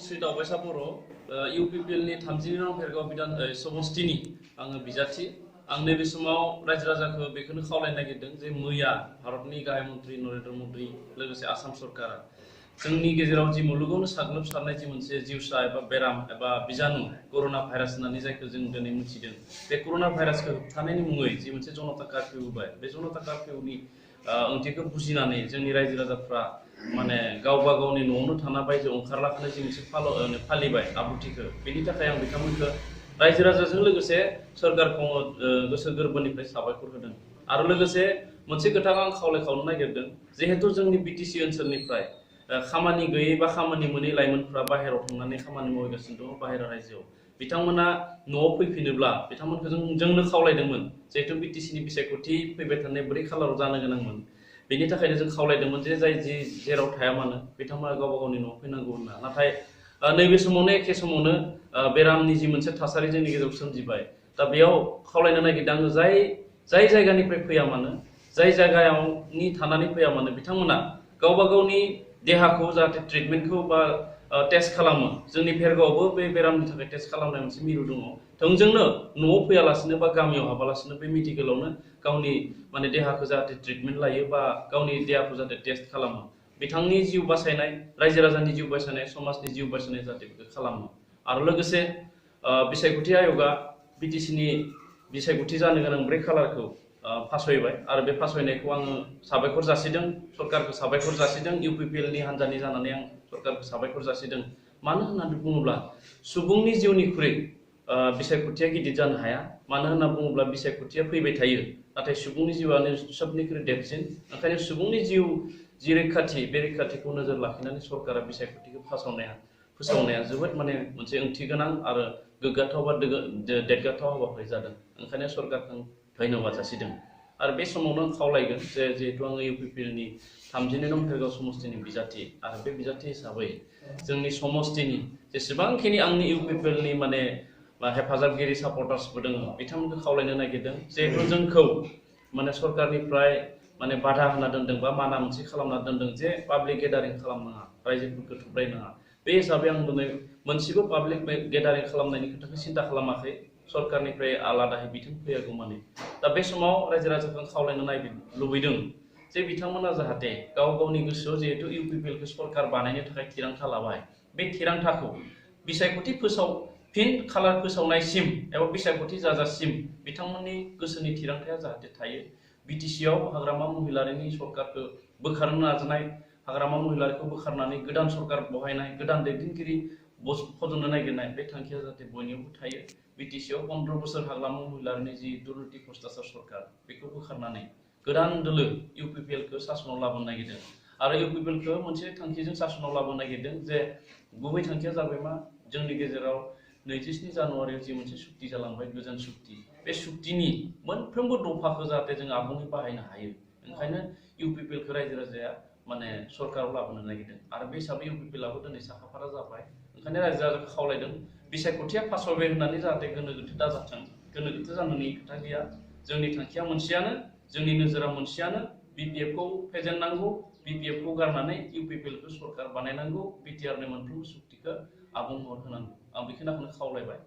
श्री दावबायसा बर' UPPL नि 32 नं भेरगाव बिधान समष्टिनि आङो बिजाथि आं नैबे समाव रायजो राजाखौ बेखौनो खावलायनो नागिरदों जे मैया भारतनि गाहाय मन्त्रि नरेन्द्र मदि लोगोसे आसाम सरकारा जोंनि गेजेराव जि मुलुगावनो साग्लोबसारनाय जि मोनसे जिउसा एबा बेराम एबा बिजानु कर'ना भाइरास होननानै जायखौ जों दिनै मिथिदों बे कर'ना भाइरासखौ होबथानायनि मुङै जि मोनसे जनता कर्फ्यू होबाय बे जनता कर्फ्यूनि ओंथिखौ बुजिनानै जोंनि रायजो राजाफ्रा माने गावबा गावनि न'आवनो थाना बायजो ओंखारलाखौनो जि मोनसे फालिबाय आब्रुथिखौ बेनि थाखाय आं बिथांमोनखौ रायजो राजाजों लोगोसे सरकारखौ गोसो गोरबोनिफ्राय साबायखर होदों आरो लोगोसे मोनसे खोथा आं खावलायखावनो नागिरदों जिहेतु जोंनि BTC ओनसोलनिफ्राय खामानि गैयै बा खामानि मोनै लाइमोनफ्रा बाहेरायाव थांनानै खामानि मावगासिनो दङ बाहेरा रायजोआव बिथांमोना न'आव फैफिनोब्ला बिथांमोनखौ जोंनो खावलायदोंमोन जिहेतु BTC नि बिसायख'थि फैबाय थानाय 4 खालाराव जानो गोनांमोन बेनि थाखायनो जों खावलायदोंमोन जे जाय जेराव थाया मानो बिथांमोना गावबा गावनि न'आव फैनांगौ होनना नाथाय नैबे समावनो एखे समावनो बेरामनि जि मोनसे थासारि जोंनि गेजेराव सोमजिबाय दा बेयाव खावलायनो नागिरदों आङो जाय जायगानिफ्राय फैया मानो जाय जायगायावनि थानानै फैया मानो बिथांमोना गावबा गावनि देहाखौ जाहाथे ट्रिटमेन्टखौ बा टेस्ट खालामो जोंनि भेरगावआवबो बे बेरामनि थाखाय टेस्ट खालामनाय मोनसे मिरु दङ थोंजोंनो न'आव फैयालासिनो बा गामियाव हाबालासिनो बे मेडिकेलावनो गावनि माने देहाखौ जाहाथे ट्रिटमेन्ट लायो बा गावनि देहाखौ जाहाथे टेस्ट खालामो बिथांनि जिउ बासायनाय रायजो राजानि जिउ बासायनाय समाजनि जिउ बासायनाय जाहाथे बेखौ खालामो आरो लोगोसे बिसायख'थि आय'गा BTC नि बिसायख'थि जानो गोनां 4 खालारखौ फासयबाय आरो बे फासयनायखौ आङो साबायखर जासिदों सरकारखौ साबायखर जासिदों UPPL नि हान्जानि जानानै आं सरकारखौ साबायखर जासिदों मानो होननानै बुङोब्ला सुबुंनि जिउनिख्रुइ बिसायख'थिया गिदिर जानो हाया मानो होनना बुङोब्ला बिसायख'थिया फैबाय थायो नाथाय सुबुंनि जिउआनो सबनिख्रुइ देरसिन ओंखायनो सुबुंनि जिउ जि रैखाथि बे रैखाथिखौ नोजोर लाखिनानै सरकारा बिसायख'थिखौ फोसावनाया जोबोद माने मोनसे ओंथि गोनां आरो गोग्गाथाव बा देरगाथाव हाबाफारि जादों ओंखायनो सरकारखौ धन्यबाद जासिदों आरो बे समावनो आं खावलायगोन जे जिहेतु आङो UPPL नि 32 नं भेरगाव समष्टिनि बिजाथि आरो बे बिजाथि हिसाबै जोंनि समष्टिनि जेसेबांखिनि आंनि UPPL नि माने हेफाजाबगिरि सापर्टार्सबो दङ बिथांमोनखौ खावलायनो नागिरदों जिहेतु जोंखौ माने सरकारनिफ्राय माने बाधा होना दोनदों बा माना मोनसे खालामना दोनदों जे पाब्लिक गेदारिं खालामनाङा रायजोफोरखौ थुब्रायनाङा बे हिसाबै आं दिनै मोनसेबो पाब्लिक गेदारिं खालामनायनि खोथाखौ सिन्था खालामाखै सरकारनिफ्राय आलादायै बिथोन फैयागौ माने दा बे समाव रायजो राजाखौ खावलायनो लुबैदों जे बिथांमोना जाहाथे गाव गावनि गोसोआव जिहेतु UPPL खौ सरकार बानायनो थाखाय थिरांथा लाबाय बे थिरांथाखौ बिसायख'थि फिन खालार फोसावनायसिम एबा बिसायख'थि जाजासिम बिथांमोननि गोसोनि थिरांथाया जाहाथे थायो BTC आव हाग्रामा महिलारिनि सरकारखौ बोखारनो नाजानाय हाग्रामा महिलारिखौ बोखारनानै गोदान सरकार बहायनाय गोदान दैदेनगिरि फज'नो नागिरनाय बे थांखिया जाहाथे बयनियावबो थायो BTC आव 15 बोसोर हाग्रामा महिलारिनि जि दुर्नीति भ्रष्टाचार सरकार बेखौ बोखारनानै गोदान दोलो UPPL खौ सासनाव लाबोनो नागिरदों आरो UPPL खौ मोनसे थांखिजों सासनाव लाबोनो नागिरदों जे गुबै थांखिया जाबाय मा जोंनि गेजेराव 27 जानुवारियाव जि मोनसे सुक्ति जालांबाय गोजोन सुक्ति बे सुक्तिनि मोनफ्रोमबो दफाखौ जाहाथे जों आबुङै बाहायनो हायो ओंखायनो UPPL खौ रायजो राजाया माने सरकाराव लाबोनो नागिरदों आरो बे हिसाबै UPPL आबो दिनै साखाफारा जाबाय ओंखायनो रायजो राजाखौ खावलायदों बिसायख'थिया फासयबाय होननानै जाहाथे गोनो गोथो दाजाथों गोनो गोथो जानायनि खोथा गैया जोंनि थांखिया मोनसेयानो जोंनि नोजोरा मोनसेयानो BPF खौ फेजेननांगौ BPF खौ गारनानै UPPL खौ सरकार बानायनांगौ BTR नि मोनफ्रोमबो सुक्तिखौ आबुं महर होनांगौ आं बेखिनिखौनो खावलायबाय